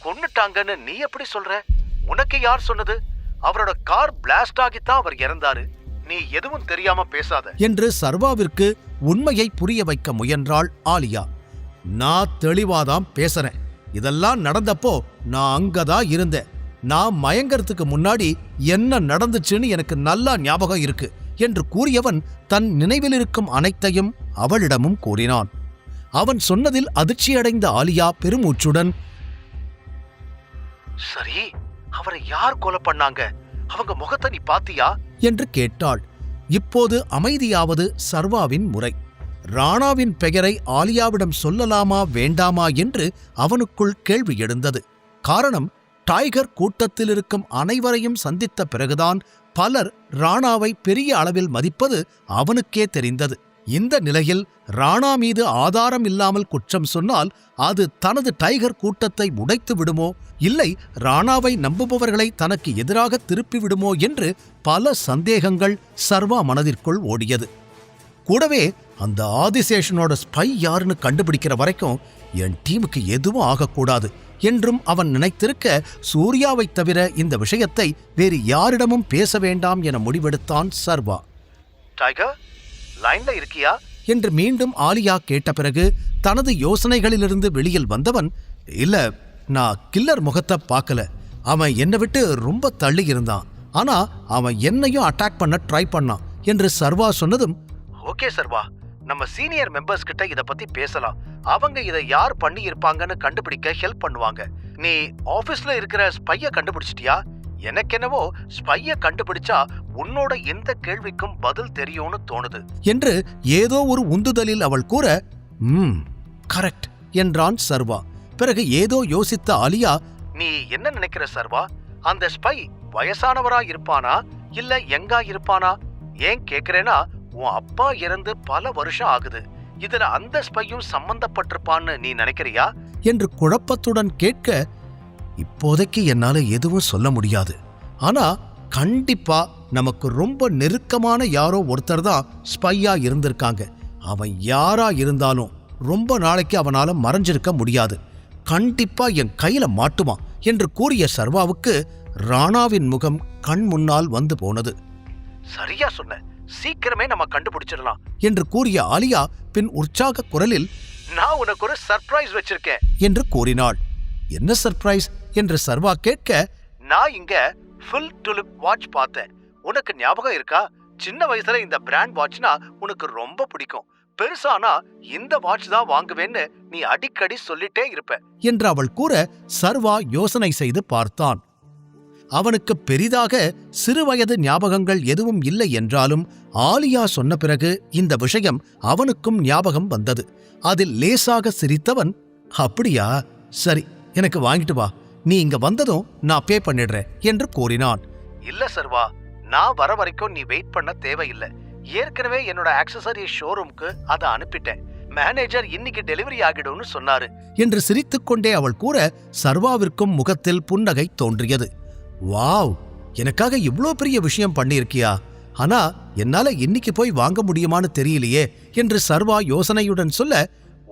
கொன்னுட்டாங்கன்னு நீ எப்படி சொல்ற? உனக்கு யார் சொன்னது? அவரோட கார் பிளாஸ்ட் ஆகித்தான் அவர் இறந்தாரு. நீ எதுவும் தெரியாம பேசாத என்று சர்வாவிற்கு உண்மையை புரிய வைக்க முயன்றாள் ஆலியா. நான் தெளிவாதான் பேசுறேன். இதெல்லாம் நடந்தப்போ நான் அங்கதான் இருந்தேன். நான் மயங்கறதுக்கு முன்னாடி என்ன நடந்துச்சுன்னு எனக்கு நல்லா ஞாபகம் இருக்கு என்று கூறியவன் தன் நினைவில் இருக்கும் அனைத்தையும் அவளிடமும் கூறினான். அவன் சொன்னதில் அதிர்ச்சியடைந்த ஆலியா பெருமூச்சுடன், சரி, அவரை யார் கொலை பண்ணாங்க? அவங்க முகத்தை நீ பாத்தியா என்று கேட்டாள். இப்போது அமைதியாவது சர்வாவின் முறை. ராணாவின் பெயரை ஆலியாவிடம் சொல்லலாமா வேண்டாமா என்று அவனுக்குள் கேள்வி எழுந்தது. காரணம், டைகர் கூட்டத்தில் இருக்கும் அனைவரையும் சந்தித்த பிறகுதான் பலர் ராணாவை பெரிய அளவில் மதிப்பது அவனுக்கே தெரிந்தது. இந்த நிலையில் ராணா மீது ஆதாரம் இல்லாமல் குற்றம் சொன்னால் அது தனது டைகர் கூட்டத்தை உடைத்து விடுமோ, இல்லை ராணாவை நம்புபவர்களை தனக்கு எதிராக திருப்பி விடுமோ என்று பல சந்தேகங்கள் சர்வா மனதிற்குள் ஓடியது. கூடவே அந்த ஆதிசேஷனோட ஸ்பை யாருன்னு கண்டுபிடிக்கிற வரைக்கும் என் டீமுக்கு எதுவும் ஆகக்கூடாது என்றும் அவன் நினைத்திருக்க, சூர்யாவைத் தவிர இந்த விஷயத்தை வேறு யாரிடமும் பேச வேண்டாம் என முடிவெடுத்தான் சர்வா. டைகர், லைன்ல இருக்கியா என்று மீண்டும் ஆலியா கேட்ட பிறகு தனது யோசனைகளிலிருந்து வெளியில் வந்தவன், இல்ல, நான் கில்லர் முகத்தை பார்க்கல. அவன் என்னை விட்டு ரொம்ப தள்ளி இருந்தான். ஆனா அவன் என்னையும் அட்டாக் பண்ண ட்ரை பண்ணான் என்று சர்வா சொன்னதும், ஓகே சர்வா, நம்ம சீனியர் மெம்பர்ஸ் கிட்ட இத பத்தி பேசலாம். அவங்க இதை யார் பண்ணி இருப்பாங்கன்னு கண்டுபிடிக்க ஹெல்ப் பண்ணுவாங்க. நீ ஆபீஸ்ல இருக்கிற ஸ்பைய கண்டுபிடிச்சிட்டியா? எனக்கென்னவோ ஸ்பைய கண்டுபிடிச்சா உன்னோட எந்த கேள்விக்கும் பதில் தெரியும்னு தோணுது என்று ஏதோ ஒரு உந்துதலில் அவள் கூற, கரெக்ட் என்றான் சர்வா. பிறகு ஏதோ யோசித்த ஆலியா, நீ என்ன நினைக்கிற சர்வா? அந்த ஸ்பை வயசானவரா இருப்பானா இல்ல யங்கா இருப்பானா? ஏன் கேக்குறேன்னா, உன் அப்பா இறந்து பல வருஷம் ஆகுது. இதுல அந்த ஸ்பையும் சம்பந்தப்பட்டிருப்பான்னு நீ நினைக்கிறியா என்று குழப்பத்துடன் கேட்க, இப்போதைக்கு என்னால எதுவும் சொல்ல முடியாது. ஆனா கண்டிப்பா நமக்கு ரொம்ப நெருக்கமான யாரோ ஒருத்தர் தான் ஸ்பையா இருந்திருக்காங்க. அவன் யாரா இருந்தாலும் ரொம்ப நாளைக்கு அவனால மறைஞ்சிருக்க முடியாது. கண்டிப்பா என் கையில மாட்டுவான் என்று கூறிய சர்வாவுக்கு ராணாவின் முகம் கண் முன்னால் வந்து போனது. சரியா சொன்ன, சீக்கிரமே நம்ம கண்டுபிடிச்சிடலாம் என்று கூறிய ஆலியா பின் உற்சாக குரலில், நான் உனக்கு ஒரு சர்ப்ரைஸ் வச்சிருக்கேன் என்று கூறினாள். என்ன சர்ப்ரைஸ் என்று சர்வா கேட்க, நான் இங்க ஃபுல் டுலிப் வாட்ச் பார்த்தேன். உனக்கு ஞாபகம் இருக்கா? சின்ன வயசுல இந்த பிராண்ட் வாட்ச்னா உனக்கு ரொம்ப பிடிக்கும். பெருசானா இந்த வாட்ச் தான் வாங்குவேன்னு நீ அடிக்கடி சொல்லிட்டே இருப்ப என்று அவள் கூற சர்வா யோசனை செய்து பார்த்தான். அவனுக்கு பெரிதாக சிறுவயது ஞாபகங்கள் எதுவும் இல்லை என்றாலும் ஆலியா சொன்ன பிறகு இந்த விஷயம் அவனுக்கும் ஞாபகம் வந்தது. அதில் லேசாக சிரித்தவன், அப்படியா, சரி, எனக்கு வாங்கிட்டு வா. நீ இங்க வந்ததும் நான் பே பண்ணிடுறேன் என்று கூறினான். இல்ல சர்வா, நான் வர வரைக்கும் நீ வெயிட் பண்ண தேவையில்லை. ஏற்கனவே என்னோட ஆக்சசரி ஷோரூம்க்கு அதை அனுப்பிட்டேன். மேனேஜர் இன்னைக்கு டெலிவரி ஆகிடும்னு சொன்னாரு என்று சிரித்துக்கொண்டே அவள் கூற சர்வாவிற்கும் முகத்தில் புன்னகை தோன்றியது. வாவ், எனக்காக இவ்ளோ பெரிய விஷயம் பண்ணியிருக்கியா? ஆனா என்னால இன்னைக்கு போய் வாங்க முடியுமான்னு தெரியலையே என்று சர்வா யோசனையுடன் சொல்ல,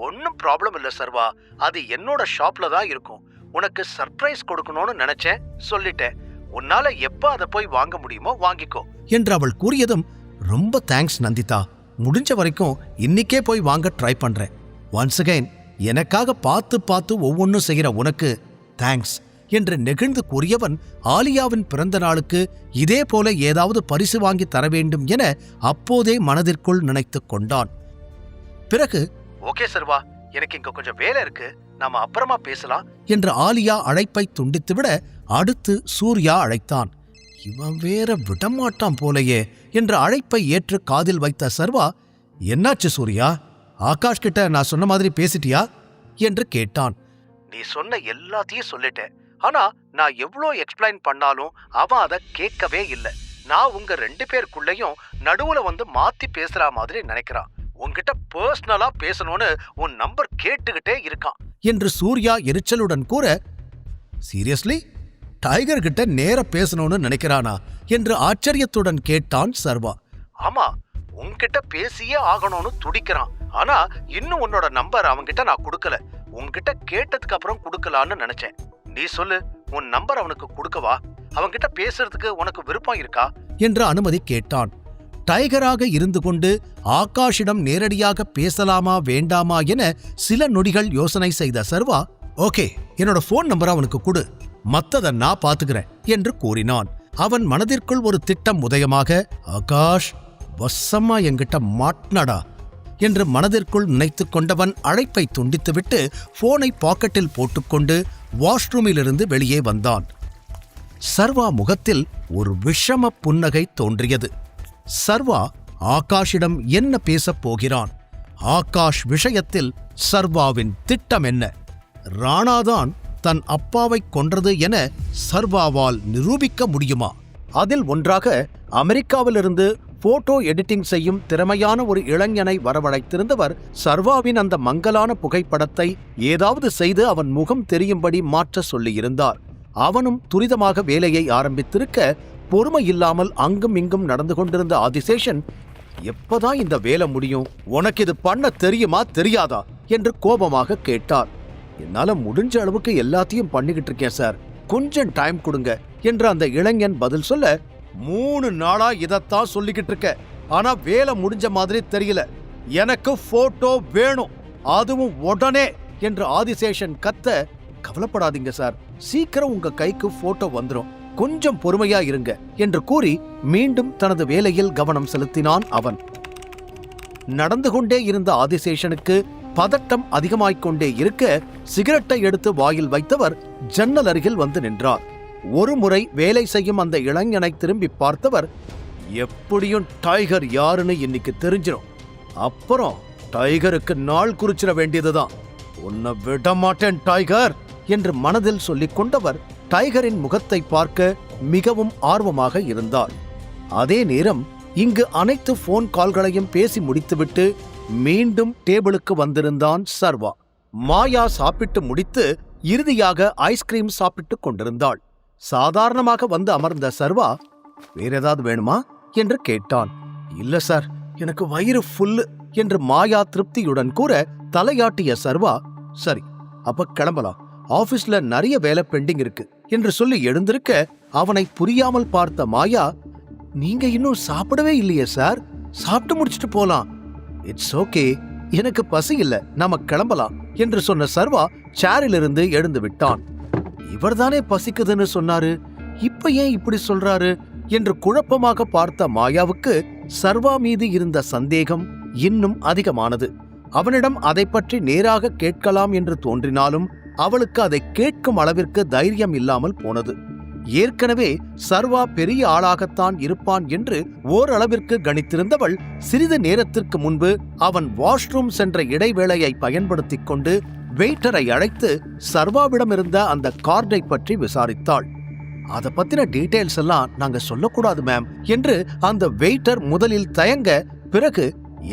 ஒன்னும் ப்ராப்ளம் இல்ல சர்வா, அது என்னோட ஷாப்ல தான் இருக்கும். உனக்கு சர்ப்ரைஸ் கொடுக்கணும்னு நினைச்சேன், சொல்லிட்டேன். உன்னால எப்ப அதை போய் வாங்க முடியுமோ வாங்கிக்கோ என்று அவள் கூறியதும், ரொம்ப தேங்க்ஸ் நந்திதா. முடிஞ்ச வரைக்கும் இன்னைக்கே போய் வாங்க ட்ரை பண்றேன். ஒன்ஸ் அகைன் எனக்காக பார்த்து பார்த்து ஒவ்வொன்றும் செய்கிற உனக்கு தேங்க்ஸ் என்று நெகிழ்ந்து கூறியவன் ஆலியாவின் பிறந்த நாளுக்கு இதே போல ஏதாவது பரிசு வாங்கி தர வேண்டும் என அப்போதே மனதிற்குள் நினைத்து கொண்டான். பிறகு, ஓகே சர்வா, எனக்கு இங்க கொஞ்சம் வேலை இருக்கு, நாம அப்புறமா பேசலாம் என்று ஆலியா அழைப்பை துண்டித்துவிட அடுத்து சூர்யா அழைத்தான். இவன் வேற விடமாட்டான் போலையே என்று அழைப்பை ஏற்று காதில் வைத்த சர்வா, என்னாச்சு சூர்யா? ஆகாஷ் கிட்ட நான் சொன்ன மாதிரி பேசிட்டியா என்று கேட்டான். நீ சொன்ன எல்லாத்தையும் சொல்லிட்டேன். ஆனா நான் எவ்வளோ எக்ஸ்பிளைன் பண்ணாலும் அவன் அதை கேட்கவே இல்லை. நான் உங்க 2 பேருக்குள்ளேயும் நடுவுல வந்து மாத்தி பேசுற மாதிரி நினைக்கிறான். உன்கிட்ட பர்சனலா பேசணும்னு உன் நம்பர் கேட்டுக்கிட்டே இருக்கான் என்று சூர்யா எரிச்சலுடன் கூற, சீரியஸ்லி, டைகர் கிட்ட நேர பேசணும்னு நினைக்கிறானா என்று ஆச்சரியத்துடன் கேட்டான் சர்வா. ஆமா, உன்கிட்ட பேசியே ஆகணும்னு துடிக்கிறான். ஆனா இன்னும் உன்னோட நம்பர் அவன்கிட்ட நான் கொடுக்கல. உன்கிட்ட கேட்டதுக்கு அப்புறம் கொடுக்கலான்னு நினைச்சேன். நீ சொல்லு, உன் நம்பர் அவனுக்கு கொடுக்கவா? அவன்கிட்ட பேசுறதுக்கு உனக்கு விருப்பம் இருக்கா என்ற அனுமதி கேட்டான். டைகராக இருந்து கொண்டு ஆகாஷிடம் நேரடியாக பேசலாமா வேண்டாமா என சில நொடிகள் யோசனை செய்த சர்வா, ஓகே, என்னோட போன் நம்பர் அவனுக்கு கொடு, மத்தத நான் பாத்துக்கிறேன் என்று கூறினான். அவன் மனதிற்குள் ஒரு திட்டம் உதயமாக, ஆகாஷ் வசமா என்கிட்ட மாட்னடா என்று மனதிற்குள் நினைத்து கொண்டவன் அழைப்பை துண்டித்துவிட்டு போனை பாக்கெட்டில் போட்டுக்கொண்டு வாஷ்ரூமிலிருந்து வெளியே வந்தான். சர்வா முகத்தில் ஒரு விஷம புன்னகை தோன்றியது. சர்வா ஆகாஷிடம் என்ன பேசப் போகிறான்? ஆகாஷ் விஷயத்தில் சர்வாவின் திட்டம் என்ன? ராணாதான் தன் அப்பாவை கொன்றது என சர்வாவால் நிரூபிக்க முடியுமா? அதில் ஒன்றாக அமெரிக்காவிலிருந்து போட்டோ எடிட்டிங் செய்யும் திறமையான ஒரு இளைஞனை வரவழைத்திருந்தவர் சர்வாவின் அந்த மங்கலான புகைப்படத்தை ஏதாவது செய்து அவன் முகம் தெரியும்படி மாற்ற சொல்லியிருந்தார். அவனும் துரிதமாக வேலையை ஆரம்பித்திருக்க பொறுமை இல்லாமல் அங்கும் இங்கும் நடந்து கொண்டிருந்த ஆதிசேஷன், எப்பதான் இந்த வேலை முடியும்? உனக்கு இது பண்ண தெரியுமா தெரியாதா என்று கோபமாக கேட்டார். என்னால முடிஞ்ச அளவுக்கு எல்லாத்தையும் பண்ணிக்கிட்டு இருக்கேன் சார், கொஞ்சம் டைம் கொடுங்க என்று அந்த இளைஞன் பதில் சொல்ல, 3 நாளா இதத்தான் சொல்லிக்கிட்டு இருக்க, ஆனா வேலை முடிஞ்ச மாதிரி தெரியல, எனக்கு போட்டோ வேணும், அதுவும் உடனே என்று ஆதிசேஷன் கத்த, கவலைப்படாதீங்க சார், சீக்கிரம் உங்க கைக்கு போட்டோ வந்துரும், கொஞ்சம் பொறுமையா இருங்க என்று கூறி மீண்டும் தனது வேலையில் கவனம் செலுத்தினான் அவன். நடந்து கொண்டே இருந்த ஆதிசேஷனுக்கு பதட்டம் அதிகமாய்க்கொண்டே இருக்க சிகரெட்டை எடுத்து வாயில் வைத்தவர் ஜன்னல் அருகில் வந்து நின்றார். ஒரு முறை வேலை செய்யும் அந்த இளைஞனை திரும்பி பார்த்தவர், எப்படியும் டைகர் யாருன்னு இன்னைக்கு தெரிஞ்சிடும், அப்புறம் டைகருக்கு நாள் குறிச்சிட வேண்டியதுதான், உன்னை விட மாட்டேன் டைகர் என்று மனதில் சொல்லிக் கொண்டவர் டைகரின் முகத்தை பார்க்க மிகவும் ஆர்வமாக இருந்தார். அதே நேரம் இங்கு அனைத்து போன் கால்களையும் பேசி முடித்துவிட்டு மீண்டும் டேபிளுக்கு வந்திருந்தான் சர்வா. மாயா சாப்பிட்டு முடித்து இறுதியாக ஐஸ்கிரீம் சாப்பிட்டுக் கொண்டிருந்தாள். சாதாரணமாக வந்து அமர்ந்த சர்வா, வேற ஏதாவது வேணுமா என்று கேட்டான். இல்ல சார், எனக்கு வயிறு ஃபுல்லு என்று மாயா திருப்தியுடன் கூற தலையாட்டிய சர்வா, சரி அப்ப கிளம்பலாம், ஆபீஸ்ல நிறைய வேலை பெண்டிங் இருக்கு என்று சொல்லி எழுந்திருக்க அவனை புரியாமல் பார்த்த மாயா, நீங்க இன்னும் சாப்பிடவே இல்லையே சார், சாப்பிட்டு முடிச்சிட்டு போலாம். இட்ஸ் ஓகே, எனக்கு பசி இல்ல, நாம கிளம்பலாம் என்று சொன்ன சர்வா சேரிலிருந்து எழுந்து விட்டான். இவர்தானே பசிக்குதுன்னு சொன்னாரு, இப்ப ஏன் இப்படி சொல்றாரு என்று குழப்பமாக பார்த்த மாயாவுக்கு சர்வா மீது இருந்த சந்தேகம் இன்னும் அதிகமானது. அவனிடம் அதை பற்றி நேராக கேட்கலாம் என்று தோன்றினாலும் அவளுக்கு அதை கேட்கும் அளவிற்கு தைரியம் இல்லாமல் போனது. ஏற்கனவே சர்வா பெரிய ஆளாகத்தான் இருப்பான் என்று ஓரளவிற்கு கணித்திருந்தவள் சிறிது நேரத்திற்கு முன்பு அவன் வாஷ்ரூம் சென்ற இடைவேளையை பயன்படுத்திக் கொண்டு வெயிட்டரை அழைத்து சர்வாவிடமிருந்த அந்த கார்டை பற்றி விசாரித்தாள். அதை பத்தின டீடைல்ஸ் எல்லாம் நாங்க சொல்லக்கூடாது மேம் என்று அந்த வெயிட்டர் முதலில் தயங்க, பிறகு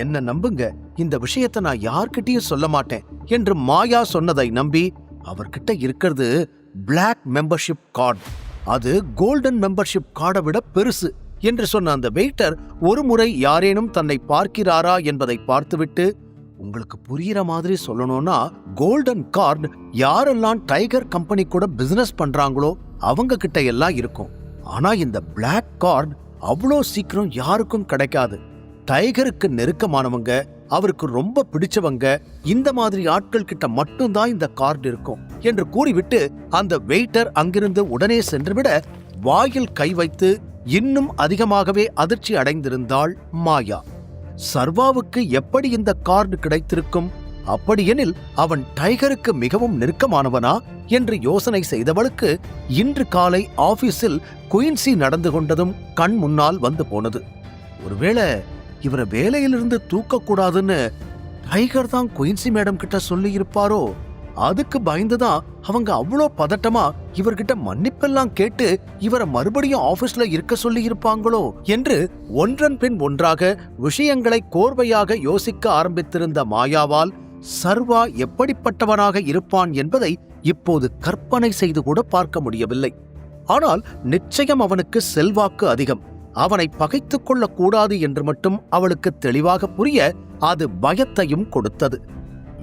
என்ன நம்புங்க, இந்த விஷயத்தை நான் யார்கிட்டயும் சொல்ல மாட்டேன் என்று மாயா சொன்னதை நம்பி, அவர்கிட்ட இருக்கிறது பிளாக் மெம்பர்ஷிப் கார்டு, அது கோல்டன் மெம்பர்ஷிப் கார்டை விட பெருசு என்று சொன்ன அந்த வெயிட்டர் ஒரு முறை யாரேனும் தன்னை பார்க்கிறாரா என்பதை பார்த்துவிட்டு, உங்களுக்கு புரியுற மாதிரி சொல்லணும்னா கோல்டன் கார்டு யாரெல்லாம் டைகர் கம்பெனி கூட பிசினஸ் பண்றாங்களோ அவங்க கிட்ட எல்லாம் இருக்கும், ஆனா இந்த பிளாக் கார்டு அவ்வளோ சீக்கிரம் யாருக்கும் கிடைக்காது, டைகருக்கு நெருக்கமானவங்க, அவருக்கு ரொம்ப பிடிச்சவங்க, இந்த மாதிரி ஆட்கள் கிட்ட மட்டும்தான் இந்த கார்டு இருக்கும் என்று கூறிவிட்டு அந்த வெயிட்டர் அங்கிருந்து உடனே சென்றுவிட வாயில் கை வைத்து இன்னும் அதிகமாகவே அதிர்ச்சி அடைந்திருந்தாள் மாயா. சர்வாவுக்கு எப்படி இந்த கார்டு கிடைத்திருக்கும்? அப்படியெனில் அவன் டைகருக்கு மிகவும் நெருக்கமானவனா என்று யோசனை செய்தவளுக்கு இன்று காலை ஆபீஸில் குயின்சி நடந்து கொண்டதும் கண் முன்னால் வந்து போனது. ஒருவேளை இவரை வேலையிலிருந்து தூக்கக்கூடாதுன்னு டைகர் தான் குயின்சி மேடம் கிட்ட சொல்லி இருப்பாரோ? அதுக்கு பயந்துதான் அவங்க அவ்வளோ பதட்டமா இவர்கிட்ட மன்னிப்பெல்லாம் கேட்டு இவரை மறுபடியும் ஆபீஸ்ல இருக்க சொல்லி இருப்பாங்களோ என்று ஒன்றன் பின் ஒன்றாக விஷயங்களை கோர்வையாக யோசிக்க ஆரம்பித்திருந்த மாயாவால் சர்வா எப்படிப்பட்டவனாக இருப்பான் என்பதை இப்போது கற்பனை செய்து கூட பார்க்க முடியவில்லை. ஆனால் நிச்சயம் அவனுக்கு செல்வாக்கு அதிகம், அவனை பகைத்துக் கொள்ளக் கூடாது என்று மட்டும் அவளுக்கு தெளிவாக புரிய அது பயத்தையும் கொடுத்தது.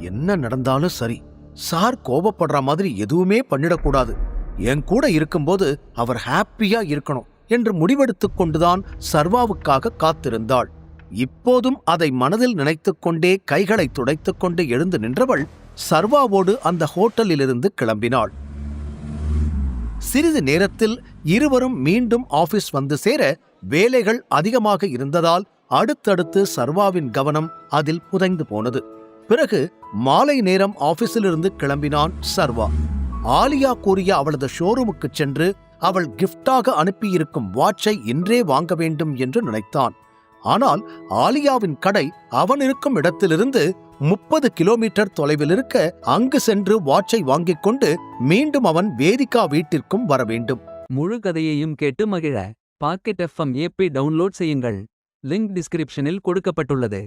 என்ன நடந்தாலும் சரி, சார் கோபப்படுற மாதிரி எதுவுமே பண்ணிடக்கூடாது. என் கூட இருக்கும்போது அவர் ஹாப்பியா இருக்கணும் என்று முடிவெடுத்துக் கொண்டுதான் சர்வாவுக்காக காத்திருந்தாள். இப்போதும் அதை மனதில் நினைத்துக் கொண்டே கைகளை துடைத்துக் கொண்டு எழுந்து நின்றவள் சர்வாவோடு அந்த ஹோட்டலிலிருந்து கிளம்பினாள். சிறிது நேரத்தில் இருவரும் மீண்டும் ஆபீஸ் வந்து சேர வேலைகள் அதிகமாக இருந்ததால் அடுத்தடுத்து சர்வாவின் கவனம் அதில் புதைந்து போனது. பிறகு மாலை நேரம் ஆபீஸிலிருந்து கிளம்பினான் சர்வா. ஆலியா கூறிய அவளது ஷோரூமுக்கு சென்று அவள் கிஃப்டாக அனுப்பியிருக்கும் வாட்சை இன்றே வாங்க வேண்டும் என்று நினைத்தான். ஆனால் ஆலியாவின் கடை அவன் இருக்கும் இடத்திலிருந்து 30 கிலோமீட்டர் தொலைவில் இருக்க அங்கு சென்று வாட்சை வாங்கிக் கொண்டு மீண்டும் அவன் வேதிகா வீட்டிற்கும் வர வேண்டும். முழு கதையையும் கேட்டு மகிழ பாக்கெட் FM ஏபி டவுன்லோட் செய்யுங்கள். லிங்க் டிஸ்கிரிப்ஷனில் கொடுக்கப்பட்டுள்ளது.